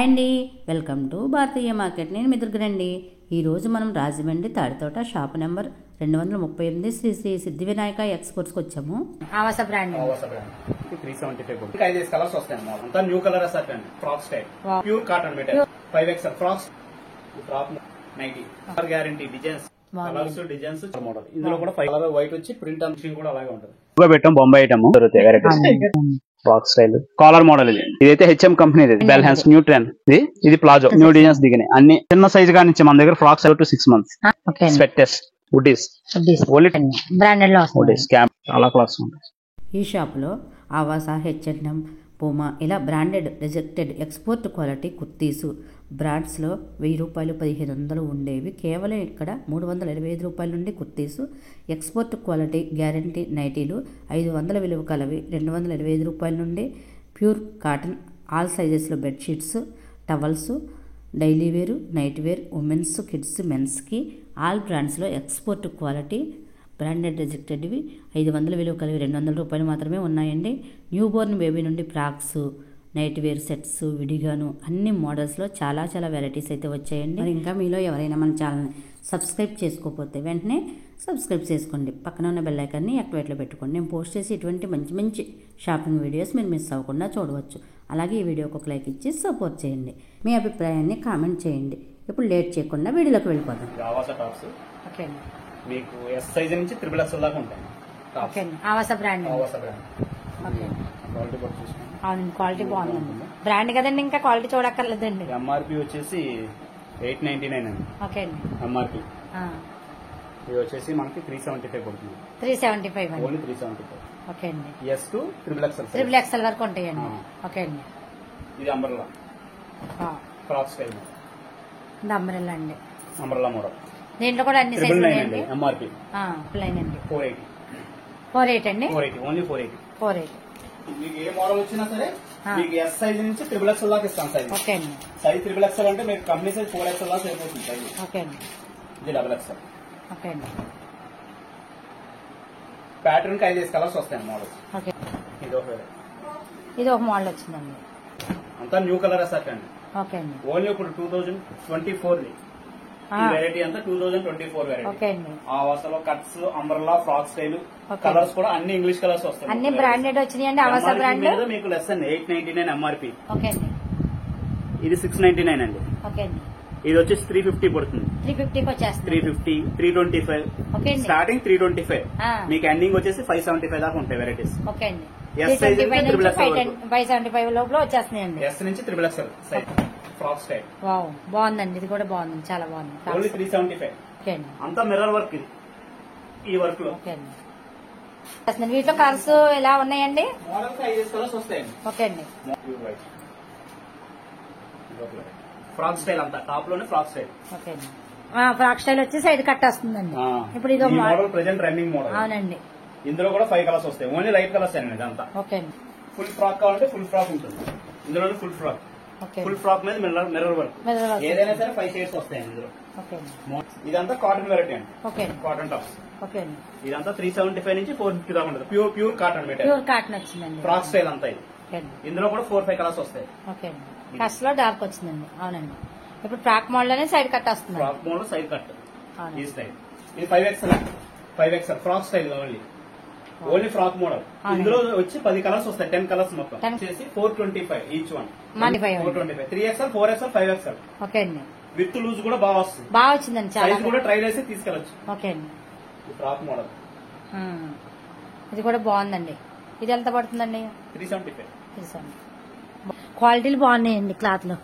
అండి welcome to Bharatiya market. నేను మీ దుర్గనండి. ఈరోజు మనం రాజమండ్రి తాడితోట షాప్ నెంబర్ 238 శ్రీ శ్రీ సిద్ధి వినాయక ఎక్స్పోర్ట్స్కి వచ్చాము. ఆవాస బ్రాండ్ 375 5 కలర్స్ వస్తాయి అన్నమాట. అంతా న్యూ కలర్ అసెట్ అండి. Frock style pure cotton material 5XL frocks frock 90 colour guarantee designs colours designs model. ఇందులో కూడా 5 కలర్ వైట్ వచ్చి ప్రింట్ అంతా కూడా అలాగే ఉంటుంది. పెట్టాం బొంబాయి ఐటమ్ దొరుకుతాయి varieties. Frock style collar model ఇదైతే HM company bell hands new trend ఇది ప్లాజో న్యూ డిజైన్స్ దిగినాయి. అన్ని చిన్న సైజ్ గా నుంచి మన దగ్గర frocks to 6 months sweaters hoodies only branded లో వుడీస్ క్యాంప్ చాలా క్లాస్ ఉంటాయి. ఈ షాప్లో ఆవాస, H&M, పూమా ఇలా branded rejected export quality kurtis బ్రాండ్స్లో 1000 రూపాయలు 1500 ఉండేవి కేవలం ఇక్కడ 325 రూపాయల నుండి కుర్తీసు ఎక్స్పోర్ట్ క్వాలిటీ గ్యారంటీ నైటీలు 500 విలువ కలవి 225 రూపాయల నుండి ప్యూర్ కాటన్ ఆల్ సైజెస్లో bedsheets, towels, daily wear, night wear, women's, kids, మెన్స్కి ఆల్ బ్రాండ్స్లో ఎక్స్పోర్ట్ క్వాలిటీ బ్రాండెడ్ రిజెక్టెడ్వి 500 విలువ కలిగి 200 రూపాయలు మాత్రమే ఉన్నాయండి. న్యూ బోర్న్ బేబీ నుండి ఫ్రాక్స్, నైట్ వేర్ సెట్స్ విడిగాను అన్ని మోడల్స్లో చాలా వెరైటీస్ అయితే వచ్చాయండి. మరి ఇంకా మీలో ఎవరైనా మన ఛానల్ని సబ్స్క్రైబ్ చేసుకోకపోతే వెంటనే సబ్స్క్రైబ్ చేసుకోండి. పక్కన ఉన్న బెల్ ఐకాన్ని యాక్టివేట్లో పెట్టుకోండి. నేను పోస్ట్ చేసి ఇటువంటి మంచి షాపింగ్ వీడియోస్ మీరు మిస్ అవ్వకుండా చూడవచ్చు. అలాగే ఈ వీడియోకి ఒక లైక్ ఇచ్చి సపోర్ట్ చేయండి. మీ అభిప్రాయాన్ని కామెంట్ చేయండి. ఇప్పుడు లేట్ చేయకుండా వీడియోలోకి వెళ్ళిపోదాం. మీకు ఎస్ సైజ్ నుంచి XXL దాకా ఉంటాయి. ఆవాస బ్రాండ్ క్వాలిటీ బాగుందండి. బ్రాండ్ కదండి, ఇంకా క్వాలిటీ చూడక్కర్లేదండి. ఎంఆర్పి వచ్చేసి 899 అండి. ఓకే అండి. ఎంఆర్పి ఇది వచ్చేసి మనకి 375 పడుతుంది. 375 ఓన్లీ 375. ఓకే అండి. ఎస్ టు XXL XXL వరకు ఉంటాయండి. ఓకే అండి. ఇది అంబ్రెల్లా ఫ్రాక్ స్టైల్ అంబ్రెల్లా అండి. అంబ్రెల్లా మోడల్ దీంట్లో కూడా అన్ని సైజులు ఉన్నాయండి. ఎంఆర్పి ప్లైన్ అండి. 480 అండి. 480 ఓన్లీ 480. మీకు ఏ మోడల్ వచ్చినా సరే మీకు ఎస్ సైజ్ నుంచి XXL దాకా ఇస్తాం సైజ్. ఓకే అండి. సైజ్ XXL అంటే మీకు కంపెనీ సైజ్ 4XL దాకా సరిపోతుంది సైజ్. ఓకే అండి. ఇది XXL. ఓకే అండి. ప్యాటర్న్ కి 5 కలర్స్ వస్తాయి మోడల్స్. ఓకే. ఇది ఒక మోడల్ వచ్చిందండి. అంతా న్యూ కలర్ అసెట్ అండి. ఓకే అండి. ఓన్లీ ఇప్పుడు 2024 వెరైటీ అంతా 2024 వెరైటీ. ఓకే అండి. ఆ వసలో cuts, umbrella, frock style colours కూడా అన్ని ఇంగ్లీష్ కలర్స్ వస్తాయి. అన్ని బ్రాండెడ్ వచ్చినాయండి. ఆవాస బ్రాండ్ మీకు లెస్ అండి 899 ఎంఆర్పి. ఓకే అండి. ఇది 699 అండి. ఓకే అండి. ఇది వచ్చేసి 350 పడుతుంది. 350 వచ్చేస్తుంది. 350 325 ఓకే అండి. స్టార్టింగ్ 325 మీకు ఎండింగ్ వచ్చేసి 575 దాకా ఉంటాయి వెరైటీస్. ఓకే అండి. ఎస్ సైజ్ 575 లోపల వచ్చేస్తున్నాయండి. ఎస్ నుంచి XXL size frock style. Wow బాగుందండి. ఇది కూడా బాగుంది, చాలా బాగుంది. ఓన్లీ 375. ఓకే అండి. అంతా మిర్రర్ వర్క్ ఇది. ఈ వర్క్ లో ఓకే అండి. వీటిలో కలర్స్ ఎలా ఉన్నాయండి? మోడల్ 5 కలర్స్ వస్తాయండి. ఓకే అండి. ఫ్రాక్ స్టైల్ అంతా టాప్ లోనే ఫ్రాక్ స్టైల్. ఓకే అండి. ఫ్రాక్ స్టైల్ వచ్చి సైడ్ కట్ వస్తుందండి. ఇప్పుడు ఇది మోడల్ ప్రెజెంట్ రన్నింగ్ మోడల్. అవునండి. ఇందులో కూడా 5 కలర్స్ వస్తాయి. ఓన్లీ లైట్ కలర్స్ అండి ఇదంతా. ఓకే అండి. ఫుల్ ఫ్రాక్ కావాలంటే ఫుల్ ఫ్రాక్ ఉంటుంది. ఇందులో ఫుల్ ఫ్రాక్. ఫుల్ ఫ్రాక్ మీద మిర్రర్ వర్క్. ఏదైనా సరే 5 షేడ్స్ వస్తాయండి ఇందులో. ఓకే అండి. ఇదంతా కాటన్ వెరైటీ అండి. ఓకే అండి. Cotton tops. ఓకే అండి. ఇదంతా 375 నుంచి 450 దాకా ఉంటుంది. Pure cotton material. Pure cotton వచ్చిందండి. ఫ్రాక్ స్టైల్ అంతా ఇది. ఓకే అండి. ఇందులో కూడా 4-5 కలర్స్ వస్తాయి. ఓకే అండి. కట్స్ లో డార్క్ వచ్చిందండి. అవునండి. ఇప్పుడు ఫ్రాక్ మోడల్ లోనే సైడ్ కట్ వస్తుంది. ఫ్రాక్ మోడల్ సైడ్ కట్ ఈ స్టైల్. ఇది 5XL frock style only frock model. ఇందులో వచ్చి 10 కలర్స్ వస్తాయి. 10 కలర్స్ మొత్తం వచ్చేసి 425 each one. 425 3XL 4XL 5XL. Okay అండి. విత్ లూజ్ కూడా బాగా వస్తుంది. బాగా వచ్చిందండి. సైజ్ కూడా ట్రై చేసి తీసుకెళ్ళచ్చు. ఓకే అండి. ఫ్రాక్ మోడల్ ఇది కూడా బాగుందండి. ఇది ఎంత పడుతుందండి? 375. క్వాలిటీలు బాగున్నాయండి. క్లాత్ లో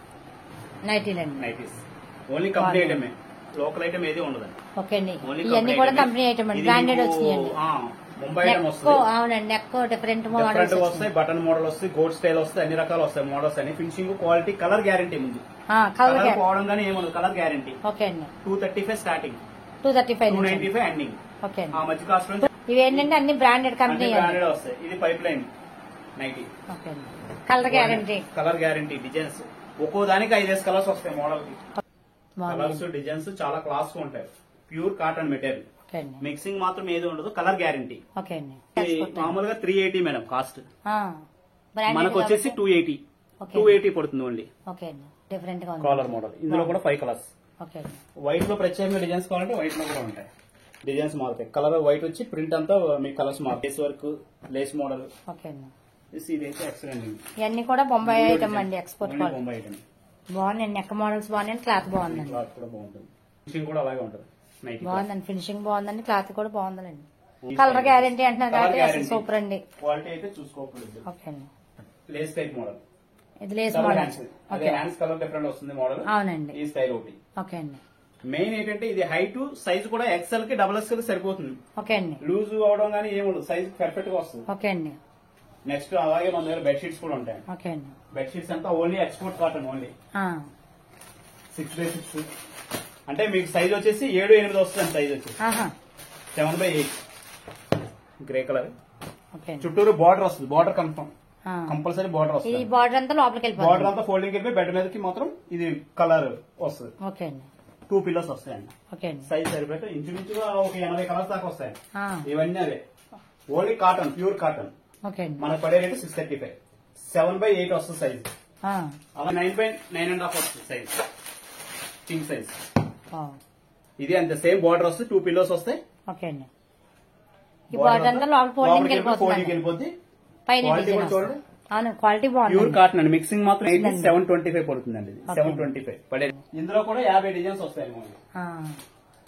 నైటీస్ ఓన్లీ కంపెనీ ఐటమే. లోకల్ ఐటమ్ ఏది ఉండదండి. ఓకే అండి. ఇవన్నీ కూడా కంపెనీ ఐటమ్ అండి. బ్రాండెడ్ వచ్చినాయండి. ముంబై ఐటమ్ వస్తుంది. అవునండి. నెక్ డిఫరెంట్ వస్తాయి. బటన్ మోడల్ వస్తాయి. గోల్డ్ స్టైల్ వస్తాయి. అన్ని రకాలు వస్తాయి మోడల్స్ అని. ఫినిషింగ్ క్వాలిటీ కలర్ గ్యారంటీ ముందు. కలర్ పోవడం కానీ ఏముండదు. Colour guarantee. ఓకే అండి. 235 స్టార్టింగ్. 295 ఎండింగ్. ఓకే ఆ మధ్య కాస్ట్ నుంచి ఇవి ఏంటంటే అన్ని బ్రాండెడ్ కంపెనీ బ్రాండెడ్ వస్తాయి. ఇది పైప్ లైన్ నైటీ. ఓకే అండి. కలర్ గ్యారంటీ డిజైన్స్ ఒక్కో దానికి 5 కలర్స్ వస్తాయి మోడల్ కి. కలర్స్ డిజైన్స్ చాలా క్లాస్ ఉంటాయి. Pure cotton material. మిక్సింగ్ మాత్రం ఏది ఉండదు. Colour guarantee. ఓకే అండి. మామూలుగా 380 మేడం కాస్ట్. మనకు వచ్చేసి 280. 280 పడుతుంది ఓన్లీ. ఓకే అండి, డిఫరెంట్ గా ఉంది కాలర్ మోడల్. ఇందులో కూడా 5 కలర్స్. ఓకే అండి. వైట్ లో ప్రత్యేకంగా డిజైన్స్ కావాలంటే వైట్ లో కూడా ఉంటాయి. డిజైన్స్ మారుతాయి. కలర్ వైట్ వచ్చి ప్రింట్ అంతా మీకు కలర్స్ మారుతాయి. Lace work, Lay's model. Okay అండి. ఇది అయితే ఎక్సలెంట్. ఇవన్నీ కూడా బొంబాయి ఐటమ్ అండి, ఎక్స్పోర్ట్ ఓన్లీ బొంబాయి ఐటమ్. బాగుందండి, నెక్ మోడల్స్ బాగున్నాయి, క్లాత్ బాగుందండి. క్లాత్ కూడా బాగుంటుంది. ఫినిషింగ్ కూడా అలాగే ఉంటుంది. నైట్ బాగుందండి, ఫినిషింగ్ బాగుందండి, క్లాత్ కూడా బాగుందండి. కలర్ గ్యారంటీ అంటున్నారు కాబట్టి అసలు సూపర్ అండి. క్వాలిటీ అయితే చూసుకోకూడదు. ఓకే అండి. Lay's type model. ఇది లేస్ మోడల్. అదే హ్యాండ్స్ కలర్ డిఫరెంట్ వస్తుంది మోడల్. అవునండి. ఈ స్టైల్ ఒకటి. ఓకే అండి. మెయిన్ ఏంటంటే ఇది హైట్ సైజ్ కూడా ఎక్స్ఎల్ కి డబుల్ ఎక్స్ఎల్ సరిపోతుంది. ఓకే అండి. లూజ్ అవడం కానీ ఏముండదు, సైజ్ పర్ఫెక్ట్ గా వస్తుంది. ఓకే అండి. నెక్స్ట్ అలాగే మన దగ్గర బెడ్ షీట్స్ కూడా ఉంటాయి. ఓకే అండి. బెడ్ షీట్స్ అంతా only export cotton only. 6x6 అంటే మీకు సైజ్ వచ్చేసి 7-8 వస్తుంది. సైజ్ వచ్చేసి 7/8 గ్రే కలర్. ఓకే. చుట్టూరు బార్డర్ వస్తుంది. బార్డర్ కంపల్సరీ బార్డర్ ఈ వస్తుంది. బార్డర్ అంతా లోపలికి వెళ్ళిపోతుంది. బార్డర్ అంతా ఫోల్డింగ్ వెళ్ళిపోయి బెడ్ మీదకి మాత్రం ఇది కలర్ వస్తుంది. ఓకే అండి. 2 పిల్లర్స్ వస్తాయండి. ఓకే అండి. సైజ్ సరిపోతే ఇంచుమించుగా ఒక 80 కలర్స్ దాకా వస్తాయి. ఇవన్నీ అవే only cotton, pure cotton. Okay అండి. మనకు పడే రేటు 635. 7/8 వస్తుంది సైజ్. అలా 9.9.5 వస్తుంది సైజ్, కింగ్ సైజ్. ఇది అంతే సేమ్ బార్డర్ వస్తుంది. 2 పిల్లోస్ వస్తాయి. ఓకే అండి. ఈ బార్డర్ అంతా లోపల ఫోల్డింగ్ వెళ్ళిపోతుంది. పైన చూడండి, అవును, క్వాలిటీ బాగుంది. ప్యూర్ కాటన్ అండి. మిక్సింగ్ మాత్రం 725 పడుతుందండి. 725 పడేది. ఇందులో కూడా 50 డిజైన్స్ వస్తాయి.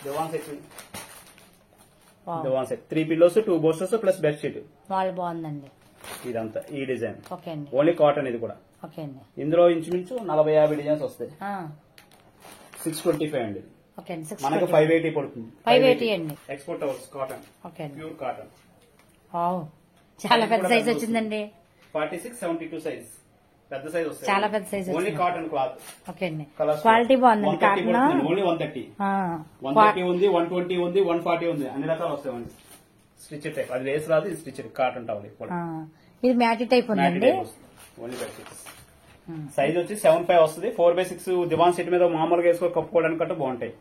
Divan set 3 pillows, 2 bolsters plus bed sheet. వాళ్ళు బాగుందండి ఇదంతా ఈ డిజైన్. ఓకే అండి. ఓన్లీ కాటన్ ఇది కూడా. ఓకే అండి. ఇందులో ఇంచుమించు 40-50 డిజైన్స్ వస్తాయి. 625 అండి. ఓకే అండి. మనకు 580 పడుతుంది. 580 అండి. Export hours cotton. ఓకే అండి. Pure cotton. చాలా పెద్ద సైజ్ వచ్చిందండి. 46-72 సైజ్. పెద్ద సైజ్ వస్తుంది. చాలా పెద్ద size. Only cotton cloth. Okay అండి. క్వాలిటీ బాగుందండి. Cotton only 130. 130 ఉంది, 120 ఉంది, 140 ఉంది. అన్ని రకాలు వస్తాయి. Stitch type. అది లేస్ రాదు, ఇది స్టిచ్ కాటన్ టవల్. ఇది మ్యాటి టైప్ ఉందండి. Only bed sheets. సైజ్ వచ్చి 7.5 వస్తుంది. 4/6 దివాన్ సెట్ మీద మామూలుగా వేసుకొని కప్పుకోవడానికి బాగుంటాయి.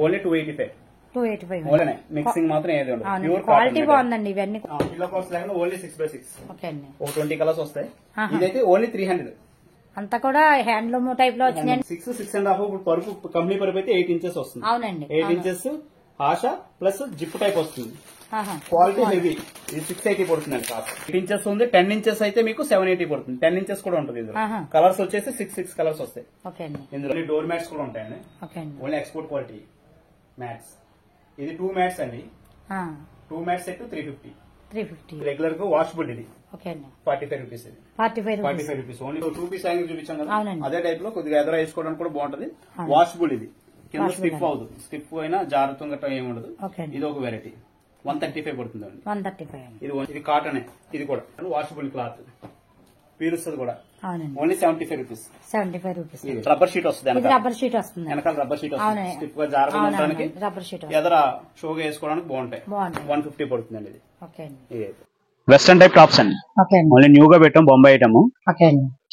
ఓన్లీ 285. 285 ఓన్లీ మిక్సింగ్ మాత్రం ఏది ఉండదు. ప్యూర్ క్వాలిటీ బాగుందండి. ఇవన్నీ పిల్లో కాస్ట్ లేకుండా ఓన్లీ 6/6. ఓకే అండి. 20 కలర్స్ వస్తాయి. ఇదైతే ఓన్లీ 300. అంతా కూడా హ్యాండ్లూమ్ టైప్ లో వచ్చిందండి. 6.5 పరుపు కంపెనీ పరుపు అయితే 8 ఇంచెస్ వస్తుంది. అవునండి. 8 ఇంచెస్ ఆశా ప్లస్ జిప్ టైప్ వస్తుంది. Quality heavy. ఇది 680 పడుతుంది అండి. 8 ఇంచెస్ ఉంది. 10 ఇంచెస్ అయితే మీకు 780 పడుతుంది. 10 ఇంచెస్ కూడా ఉంటుంది. ఇందులో కలర్స్ వచ్చేసి 6 కలర్స్ వస్తాయి. ఓకే అండి. ఇందులో డోర్ మ్యాట్స్ కూడా ఉంటాయండి. ఓకే అండి. Only export quality mats. ఇది 2 మ్యాట్స్ అండి. 2 మ్యాట్స్ సెట్ 350. రెగ్యులర్ గా వాషబుల్. ఇది ఓకే అండి. 45 రూపీస్. ఇది 45 రూపీస్. ఓన్లీ 2 పీస్ హ్యాంగింగ్ చూపించాం కదా, అదే టైప్ లో కొద్దిగా ఎదురు వేసుకోవడానికి కూడా బాగుంటది. వాషబుల్. ఇది కింద స్టిఫ్ అవుతుంది. స్టిఫ్ అయినా జాగ్రత్త గట్రా ఏమి ఉండదు. ఇది ఒక వెరైటీ. 135 పడుతుందండి. 135. ఇది కాటనే. ఇది కూడా వాషబుల్ క్లాత్. పీలుస్తుంది కూడా. అవునండి. Only 75 rupees. 75 rupees. Rubber sheet వస్తుంది. రబ్బర్ షీట్ వస్తుంది. వెనకాల రబ్బర్ షీట్ వస్తుంది. స్టిఫ్ గా జారడానికి రబ్బర్ షీట్ ఎదర షోగా వేసుకోవడానికి బాగుంటాయి. 150 పడుతుందండి. ఇది ఓకే అండి. ఇది వెస్టర్న్ టైప్ టాప్స్ అండి. మళ్ళీ న్యూ గా పెట్టాం బొంబాయి ఐటమ్.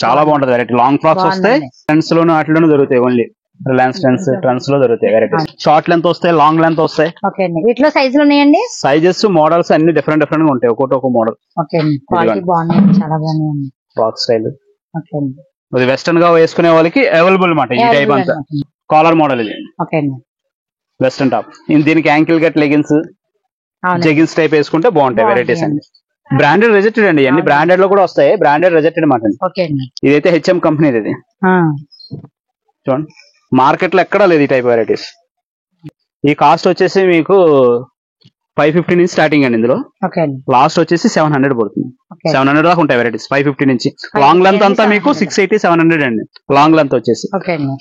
చాలా బాగుంటది వెరైటీ. లాంగ్ ఫ్రాక్స్ వస్తాయి. ట్రెండ్స్ లోను వాటిలోనూ దొరుకుతాయి. ఓన్లీ రిలయన్స్ ట్రెండ్స్ లో దొరుకుతాయి వెరైటీస్. షార్ట్ లెంత్ వస్తాయి, లాంగ్ లెంత్ వస్తాయి. వీటిలో సైజులు ఉన్నాయండి. సైజెస్ మోడల్స్ అన్ని డిఫరెంట్ గా ఉంటాయి. ఒక్కొక్క మోడల్. చాలా బాగున్నాయి. Frock style. ఇది వెస్టర్న్ గా వేసుకునే వాళ్ళకి అవైలబుల్ అన్నమాట. ఈ టైప్ అంతా కాలర్ మోడల్. ఇది వెస్టర్న్ టాప్. దీనికి ankle cut leggings, jeggings type వేసుకుంటే బాగుంటాయి వెరైటీస్ అండి. బ్రాండెడ్ రిజెక్టెడ్ అండి. అన్ని బ్రాండెడ్ లో కూడా వస్తాయి. బ్రాండెడ్ రిజెక్టెడ్ మాట. ఇదైతే హెచ్ఎం కంపెనీ. ఇది చూడండి, మార్కెట్ లో ఎక్కడా లేదు ఈ టైప్ వెరైటీస్. ఈ కాస్ట్ వచ్చేసి మీకు 550 నుంచి స్టార్టింగ్ అండి. ఇందులో లాస్ట్ వచ్చేసి 700 పడుతుంది. 700 దాకా ఉంటాయి వెరైటీస్. 550 నుంచి. లాంగ్ లెంత్ అంతా మీకు 680, 700 అండి. లాంగ్ లెంత్ వచ్చేసి.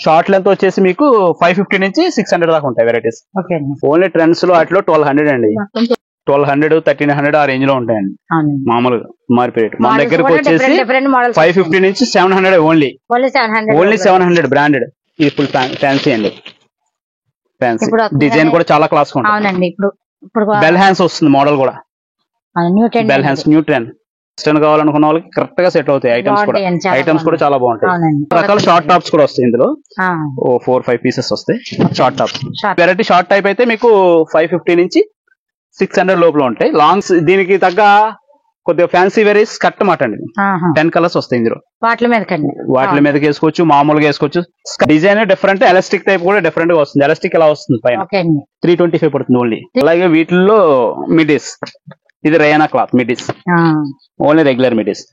షార్ట్ లెంత్ వచ్చేసి మీకు 550 నుంచి 600 దాకా ఉంటాయి వెరైటీస్. ఓన్లీ ట్రెండ్స్ లో వాటిలో 1200 అండి. 1200, 1300 ఆ రేంజ్ లో ఉంటాయండి మామూలుగా మార్పి రేట్. మన దగ్గరకు వచ్చేసి 550 నుంచి 700 ఓన్లీ 700 బ్రాండెడ్. ఇది ఫుల్ ఫ్యాన్సీ అండి. ఫ్యాన్సీ డిజైన్ కూడా చాలా క్లాస్ గా ఉంటుంది. బెల్ హ్యాండ్స్ వస్తుంది మోడల్ కూడా. Bell hands new trend. Western కావాలనుకున్న వాళ్ళకి కరెక్ట్ గా సెట్ అవుతాయి. ఐటమ్స్ కూడా చాలా బాగుంటాయి. రకాల షార్ట్ టాప్స్ కూడా వస్తాయి ఇందులో. 4-5 పీసెస్ వస్తాయి short tops. Variety short type అయితే మీకు 550 నుంచి 600 లోపల ఉంటాయి. లాంగ్స్ దీనికి తగ్గ కొద్దిగా ఫ్యాన్సీ వెరీస్ కట్ మాట అండి. 10 కలర్స్ వస్తాయి ఇందులో. వాటి మీదకండి వాటి మీదకి వేసుకోవచ్చు, మామూలుగా వేసుకోవచ్చు. డిజైన్ డిఫరెంట్, ఎలాస్టిక్ టైప్ కూడా డిఫరెంట్ గా వస్తుంది. ఎలాస్టిక్ ఎలా వస్తుంది పైన 325 పడుతుంది ఓన్లీ. అలాగే వీటిల్లో మిడిస్, ఇది రేయానా క్లాత్ మిడిస్, ఓన్లీ రెగ్యులర్ మిడిస్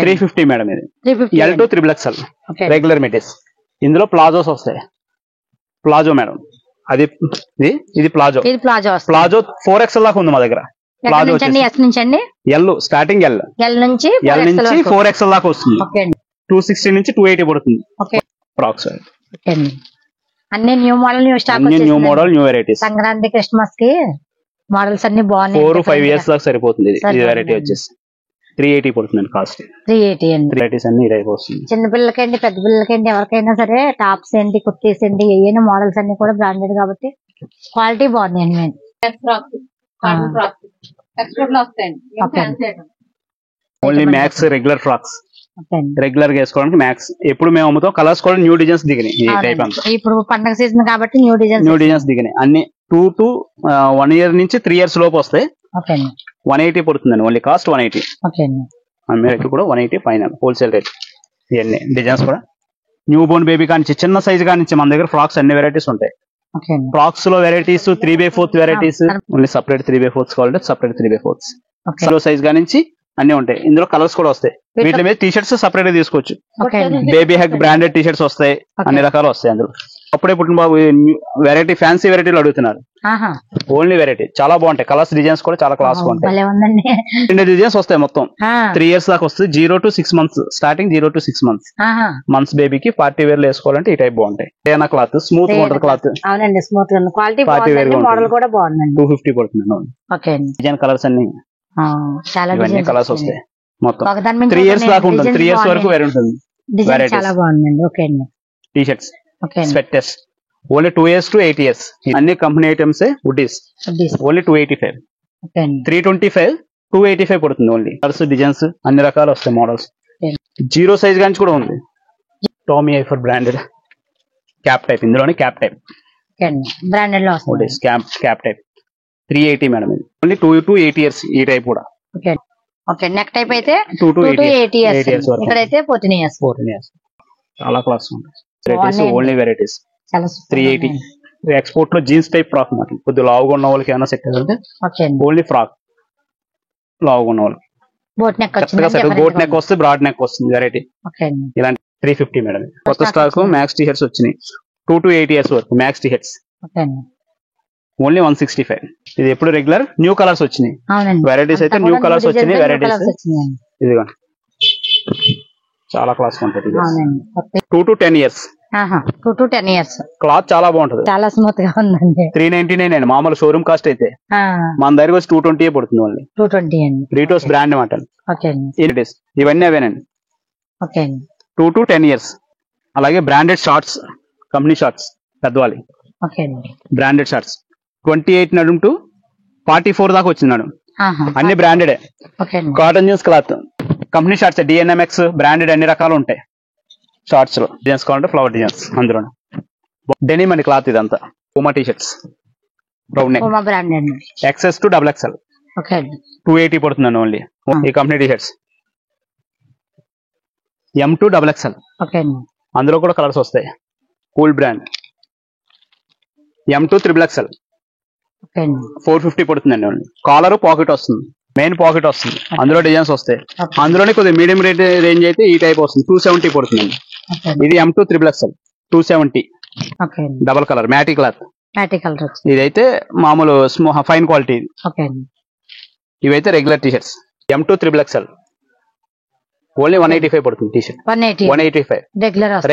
350 మేడం. ఇది L2 XXL రెగ్యులర్ మిడిస్. ఇందులో ప్లాజోస్ వస్తాయి. ప్లాజో మేడం, అది ఇది ప్లాజో. ప్లాజో 4XL దాకా ఉంది మా దగ్గర. ప్లాజో ఎల్ స్టార్టింగ్ ఎల్ నుంచి 4XL దాకా వస్తుంది. 260 నుంచి 280 పడుతుంది ఫ్రాక్స్. అన్ని new model new model new varieties. Sankranti Christmas కి మోడల్స్ అన్ని బాగున్నాయి. 4-5 ఇయర్స్ దాకా సరిపోతుంది. ఇది వెరైటీ వచ్చేసి 380 పడుతుంది కాస్ట్. 380 అండి. వెరైటీస్ అన్ని ఇదే వస్తుంది. చిన్న పిల్లలకండి పెద్ద పిల్లలకండి ఎవరికైనా సరే టాప్స్ ఏంటి కుర్తీస్ ఏంటి ఏమైనా మోడల్స్ అన్ని కూడా బ్రాండెడ్ కాబట్టి క్వాలిటీ బాగుంది. Only max regular frocks, regular గా వేసుకోవడానికి మ్యాక్స్. ఎప్పుడు మేము అమ్ముతాం. కలర్స్ కూడా న్యూ డిజైన్స్ దిగినాయి. ఈ టైప్ అంతా ఇప్పుడు పండగ సీజన్ కాబట్టి న్యూ డిజైన్స్ దిగినాయి అన్ని. 2 to 1 year నుంచి 3 years లోపు వస్తాయి. 180 పడుతుందండి ఓన్లీ కాస్ట్. 180 అమెరికా కూడా 180 ఫైనల్ హోల్సేల్ రేట్. ఇవన్నీ డిజైన్స్ కూడా న్యూ బోర్న్ బేబీ కానించి చిన్న సైజ్ కానించి మన దగ్గర ఫ్రాక్స్ అన్ని వెరైటీస్ ఉంటాయి. ఫ్రాక్స్ లో వెరైటీస్ 3/4 వెరైటీస్, ఓన్లీ సపరేట్ 3/4 కావాలంటే సపరేట్ 3/4 సైజ్ కానించి అన్ని ఉంటాయి. ఇందులో కలర్స్ కూడా వస్తాయి. వీటి మీద టీ షర్ట్స్ సపరేట్ గా తీసుకోవచ్చు. Baby Hague branded T shirts వస్తాయి. అన్ని రకాలు వస్తాయి అందులో. అప్పుడే పుట్టిన బాబు వెరైటీ ఫ్యాన్సీ వెరైటీలు అడుగుతున్నారు. ఓన్లీ వెరైటీ చాలా బాగుంటాయి. కలర్స్ డిజైన్స్ కూడా చాలా క్లాస్ గా ఉంటాయి. 2 డిజైన్స్ వస్తాయి మొత్తం. 3 years దాకా వస్తుంది. 0 to 6 months starting. 0 to 6 months బేబీకి పార్టీ వేర్ లో వేసుకోవాలంటే ఈ టైప్ బాగుంటాయి. ఏనా క్లాత్ స్మూత్ గా ఉంటుంది. క్లాత్ పార్టీ వేర్ గా ఉంటుంది. 250 పడుతుంది. డిజైన్ కలర్స్ అన్ని ఇవన్నీ కలర్స్ వస్తాయి. మొత్తం 3 years దాకా ఉంటుంది. 3 years వరకు వేరే ఉంటుంది. T shirts sweaters only 2 years to 8 years. అన్ని కంపెనీ ఐటమ్స్ వుడీస్ ఓన్లీ 285. 325 285 పడుతుంది ఓన్లీ. కలర్స్ డిజైన్స్ అన్ని రకాలు వస్తాయి. మోడల్స్ 0 సైజ్ గాని కూడా ఉంది. Tommy ఐఫర్ branded cap type. ఇందులోనే క్యాప్ టైప్ బ్రాండెడ్ లో క్యాప్ టైప్ 380 మేడం. ఇది ఓన్లీ 2 to 8 years ఈ టైప్ కూడా. నెక్ టైప్ అయితే 2 to 8 years ఇక్కడైతే 14 years. చాలా క్లాస్ ఉంటాయి. Only varieties 380. ఎక్స్పోర్ట్ లో జీన్స్ టైప్ ఫ్రాక్ మాట. కొద్దిగా లావుగా ఉన్న వాళ్ళకి ఏమైనా సెట్ అవుతుంది. ఓన్లీ ఫ్రాక్ లావుగా ఉన్న వాళ్ళకి బోట్ నెక్ వస్తుంది, బ్రాడ్ నెక్ వస్తుంది వెరైటీ. ఇలాంటి 350 మేడం. కొత్త స్టాక్ మ్యాక్స్ టీ షర్ట్స్ వచ్చినాయి. 2 to 8 years వరకు మ్యాక్స్ టీ షర్ట్స్ ఓన్లీ 165. ఇది ఎప్పుడు రెగ్యులర్. న్యూ కలర్స్ వచ్చినాయి. వెరైటీస్ అయితే న్యూ కలర్స్ వచ్చినాయి. వెరైటీస్ ఇదిగో చాలా క్లాస్ ఉంటుంది. 2 to 10 years. 2 to 10 years. Cloth చాలా బాగుంటది. చాలా స్మూత్ గా ఉందండి. 399 అండి మామూలు షోరూమ్ కాస్ట్ అయితే. మన దగ్గర వచ్చి 220 పడుతుంది ఓన్లీ. 220 అండి. రీటోస్ బ్రాండ్ అనమాట. ఇవన్నీ అవేనండి. 2 to 10 years. అలాగే బ్రాండెడ్ షార్ట్స్, కంపెనీ షార్ట్స్ పెద్దవాలి. బ్రాండెడ్ షార్ట్స్ 28 నడుం టు 44 దాకా వచ్చింది నడుం. అన్ని branded. Cotton jeans cloth company shorts DNMX branded అన్ని రకాలు ఉంటాయి. షార్ట్స్ లో డిజైన్స్ కావాలంటే ఫ్లవర్ డిజైన్స్. అందులో డెనిమ్ అండి క్లాత్ ఇదంతా. Puma T shirts round neck XS to XXL 280 పడుతుందండి ఓన్లీ. ఈ company T shirts M to XXL. అందులో కూడా కలర్స్ వస్తాయి. Cool brand M to XXL 450 పడుతుందండి ఓన్లీ. కాలర్ పాకెట్ వస్తుంది, మెయిన్ పాకెట్ వస్తుంది. అందులో డిజైన్స్ వస్తాయి. అందులోనే కొద్దిగా మీడియం రేంజ్ అయితే ఈ టైప్ వస్తుంది. 270 పడుతుందండి. ఇది M to XXL 270 double colour మ్యాటీ cloth. ఇదైతే మామూలు ఫైన్ క్వాలిటీ. ఇవైతే regular tea shirts M to XXL only 185 పడుతుంది. టీ షర్ట్ 185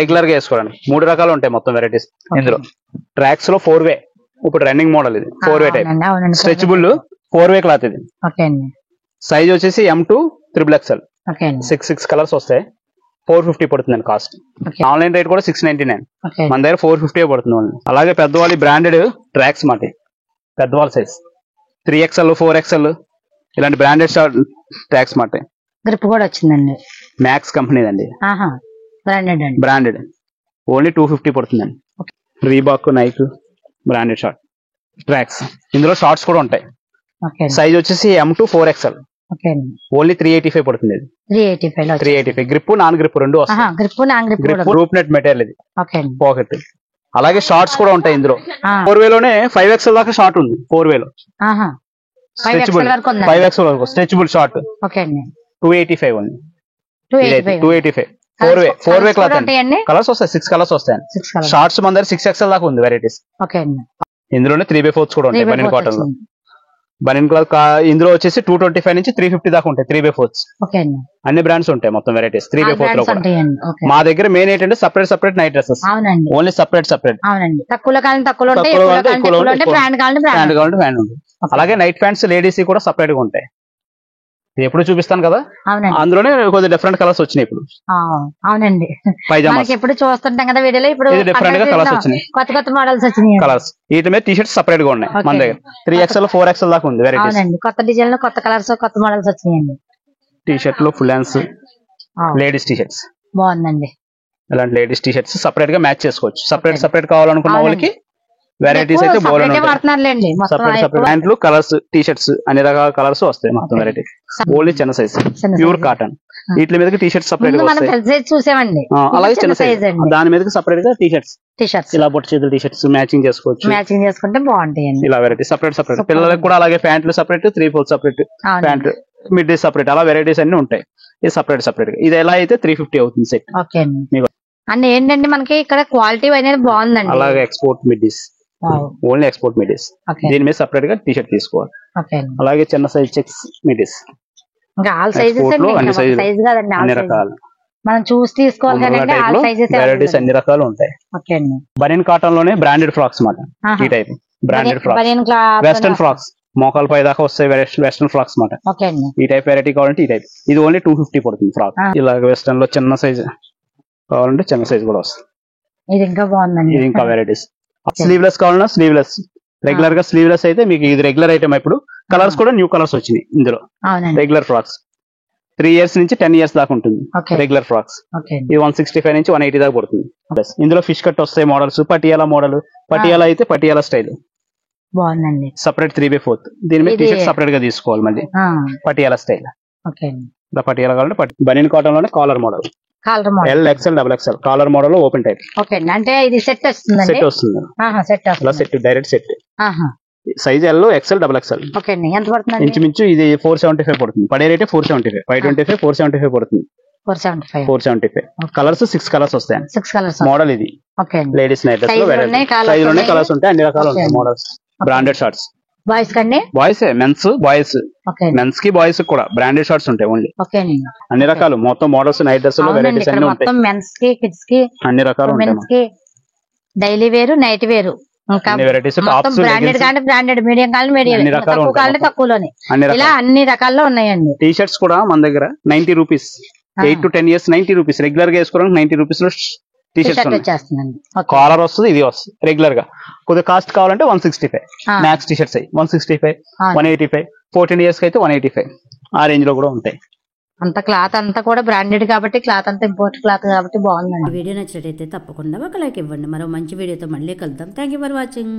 రెగ్యులర్ గా వేసుకోవడానికి. 3 రకాలు ఉంటాయి మొత్తం వెరైటీస్ ఇందులో. ట్రాక్స్ లో 4-way ఇప్పుడు రన్నింగ్ మోడల్. ఇది 4-way type stretchable 4-way cloth. ఇది సైజ్ వచ్చేసి M to XXL 6 కలర్స్ వస్తాయి. 450 పడుతుందండి కాస్ట్. ఆన్లైన్ రేట్ కూడా 699. మన దగ్గర 450 పడుతుంది. అలాగే పెద్దవాళ్ళ బ్రాండెడ్ ట్రాక్స్ మాట. పెద్దవాళ్ళ సైజ్ 3XL 4XL ఇలాంటి బ్రాండెడ్ ట్రాక్స్ మాట. గ్రిప్ కూడా వచ్చిందండి. మ్యాక్స్ కంపెనీ అండి. బ్రాండెడ్ ఓన్లీ 250 పడుతుందండి. Reebok Nike branded short tracks. ఇందులో షార్ట్స్ కూడా ఉంటాయి. సైజ్ వచ్చేసి M to 4XL ఓకే అండి. ఓన్లీ 385 పడుతుంది. ఇది 385 385 గ్రిప్ నాన్ గ్రిప్ రెండు వస్తాయి. Grip non grip grip group net material ఇది. ఓకే అండి. పాకెట్ అలాగే షార్ట్స్ కూడా ఉంటాయి ఇందులో. 4 వేలోనే 5XL దాకా షార్ట్ ఉంది. 4 వేలో స్ట్రెచబుల్ 5XL వరకు స్ట్రెచబుల్ షార్ట్. ఓకే అండి. 285 ఉంది. 285 4 వే క్లాత్ అండి. కలర్స్ వస్తాయి 6 కలర్స్ వస్తాయి. షార్ట్స్ మన దగ్గర 6XL దాకా ఉంది వెరైటీస్. ఓకే అండి. ఇందులోనే 3/4 కూడా ఉంటాయి బనియన్ కాటన్ లో. బనియన్ క్లాత్ ఇందులో వచ్చేసి 225 నుంచి 350 దాకా ఉంటాయి 3/4. ఓకే అండి. అన్ని బ్రాండ్స్ ఉంటాయి మొత్తం వెరైటీస్ 3/4 లో కూడా. మా దగ్గర మెయిన్ ఏంటంటే సెపరేట్ నైట్ డ్రెస్సెస్. అవునండి. Only separate. అవునండి. తక్కువ కాలం తక్కువ ఉంటాయి, బ్రాండ్ కాలం బ్రాండ్ ఉంటాయి. అలాగే నైట్ ప్యాంట్స్ లేడీస్ కూడా సెపరేట్ గా ఉంటాయి. ఎప్పుడు చూపిస్తాను కదా, అందులోనే కొద్దిగా డిఫరెంట్ కలర్స్ వచ్చినాయి ఇప్పుడు. అవునండి. పైజామాస్ ఎప్పుడు చూస్తుంటాం కదా వీడియోలో, ఇప్పుడు డిఫరెంట్ గా కలర్స్ వచ్చినాయి, కొత్త మోడల్స్ వచ్చినాయి. కలర్స్ వీటి మీద టీ షర్ట్స్ సెపరేట్ గా ఉన్నాయి మన దగ్గర. 3XL 4XL దాకా ఉంది వెరైటీస్. కొత్త డిజైన్ లో కొత్త కలర్స్ కొత్త మోడల్స్ వచ్చినాయండి. టీ షర్ట్ లో full hands ladies T shirts బాగుందండి. ఇలాంటి లేడీస్ టీ షర్ట్స్ సెపరేట్ గా మ్యాచ్ చేసుకోవచ్చు. సెపరేట్ కావాలనుకున్న వాళ్ళకి వెరైటీస్ అయితే ప్యాంట్లు కలర్స్ టీ షర్ట్స్ అన్ని రకాల కలర్స్ వస్తాయి మొత్తం వెరైటీ. ఓన్లీ చిన్న సైజ్ ప్యూర్ కాటన్. వీటి మీద టీ షర్ట్స్ సెపరేట్ గా చూసామండి. అలాగే చిన్న సైజ్ దాని మీద సెపరేట్ గా టీ షర్ట్స్ ఇలా బొట్టు చేతులు టీ షర్ట్స్ మ్యాచింగ్ చేసుకోవచ్చు. మ్యాచింగ్ చేసుకుంటే బాగుంటాయి ఇలా వెరైటీ సెపరేట్. పిల్లలకు కూడా అలాగే ప్యాంట్లు separate, 3/4 separate, pant mid day separate, అలా వెరైటీస్ అన్ని ఉంటాయి. ఇది సెపరేట్ గా. ఇది ఎలా అయితే 350 అవుతుంది సెట్. అన్ని ఏంటంటే మనకి ఇక్కడ క్వాలిటీ అనేది బాగుందండి. అలాగే export middies, only export middies. దీని మీద సెపరేట్ గా టీ షర్ట్ తీసుకోవాలి. అలాగే చిన్న సైజ్ చెక్స్ మిడ్డీస్ అన్ని రకాలు మనం చూసి తీసుకోవాలి. వెరైటీస్ అన్ని రకాలు ఉంటాయి. బనియన్ కాటన్ లోనే బ్రాండెడ్ ఫ్రాక్స్ మాట. ఈ type branded frocks, western frocks మోకాల పై దాకా వస్తాయి వెస్టర్న్ ఫ్రాక్స్ మాట. ఈ టైప్ వెరైటీ కావాలంటే ఈ టైప్. ఇది ఓన్లీ 250 పడుతుంది ఫ్రాక్. ఇలాగ వెస్టర్న్ లో చిన్న సైజ్ కావాలంటే చిన్న సైజ్ కూడా వస్తుంది. ఇది ఇంకా బాగుందండి. ఇది ఇంకా వెరైటీస్. స్లీవ్లెస్ కావాలన్నా స్లీవ్లెస్. రెగ్యులర్ గా స్లీవ్లెస్ అయితే మీకు ఇది రెగ్యులర్ ఐటమ్. ఇప్పుడు కలర్స్ కూడా న్యూ కలర్స్ వచ్చినాయి ఇందులో. రెగ్యులర్ ఫ్రాక్స్ 3 years నుంచి 10 years దాకా ఉంటుంది రెగ్యులర్ ఫ్రాక్స్. ఇది 165 నుంచి 180 దాకా పడుతుంది. ఇందులో ఫిష్ కట్ వస్తాయి మోడల్స్. పటియాలా మోడల్, పటియాలా అయితే పటియాలా స్టైల్ బాగుందండి. సెపరేట్ 3/4. దీని మీద టీ షర్ట్ సెపరేట్ గా తీసుకోవాలి మళ్ళీ. పటియాలా స్టైల్. ఇలా పటియాలా కావాలంటే బనియన్ కాటన్ లోనే caller model. LXL XXL caller model open type. అంటే ఇది సెట్ వస్తుంది. Set direct set. Size L XL XXL. ఎంత పడుతుంది? ఇంచుమించు ఇది 475 పడుతుంది. పడే రేటే 475, 525, 475 పడుతుంది. 475. కలర్స్ 6 కలర్స్ వస్తాయి. 6 కలర్స్ మోడల్ ఇది. లేడీస్ నైట్ డ్రెస్ లో సైజ్ లోనే కలర్స్ ఉంటాయి. అన్ని రకాలు ఉంటాయి మోడల్స్. బ్రాండెడ్ షార్ట్స్ బాయ్స్ కండి, బాయ్స్ మెన్స్ బాయ్స్, మెన్స్ కి బాయ్స్ కూడా బ్రాండెడ్ షార్ట్స్ ఉంటాయి ఓన్లీ. అన్ని రకాలు మొత్తం మోడల్స్ నైట్ డ్రెస్ లో వెరైటీస్ అన్ని ఉంటాయి. మెన్స్ కి, కిడ్స్ కి అన్ని రకాలు ఉంటాయి. డైలీ వేరు, నైట్ వేరు, బ్రాండెడ్, మీడియం కాలం, తక్కువ కాలం తక్కువలోనే, ఇలా అన్ని రకాల్లో ఉన్నాయండి. టీ షర్ట్స్ కూడా మన దగ్గర 90 rupees, 8 to 10 years 90 rupees. Regular గా వేసుకోవడానికి 90 రూపీస్ లో టీ షర్ట్స్ వచ్చేస్తుందండి. కాలర్ వస్తుంది, ఇది వస్తుంది రెగ్యులర్ గా. కొద్దిగా కాస్ట్ కావాలంటే 165 మ్యాక్స్ టీ షర్ట్స్ అయ్యి 165, 185. 14 years కి అయితే 185. ఆ రేంజ్ లో కూడా ఉంటాయి. అంత క్లాత్ అంతా కూడా బ్రాండెడ్ కాబట్టి, క్లాత్ అంతా ఇంపోర్ట్ క్లాత్ కాబట్టి బాగుందండి. వీడియో నచ్చినట్టయితే తప్పకుండా ఒక లైక్ ఇవ్వండి. మరో మంచి వీడియోతో మళ్ళీ కలుద్దాం. Thank you for watching.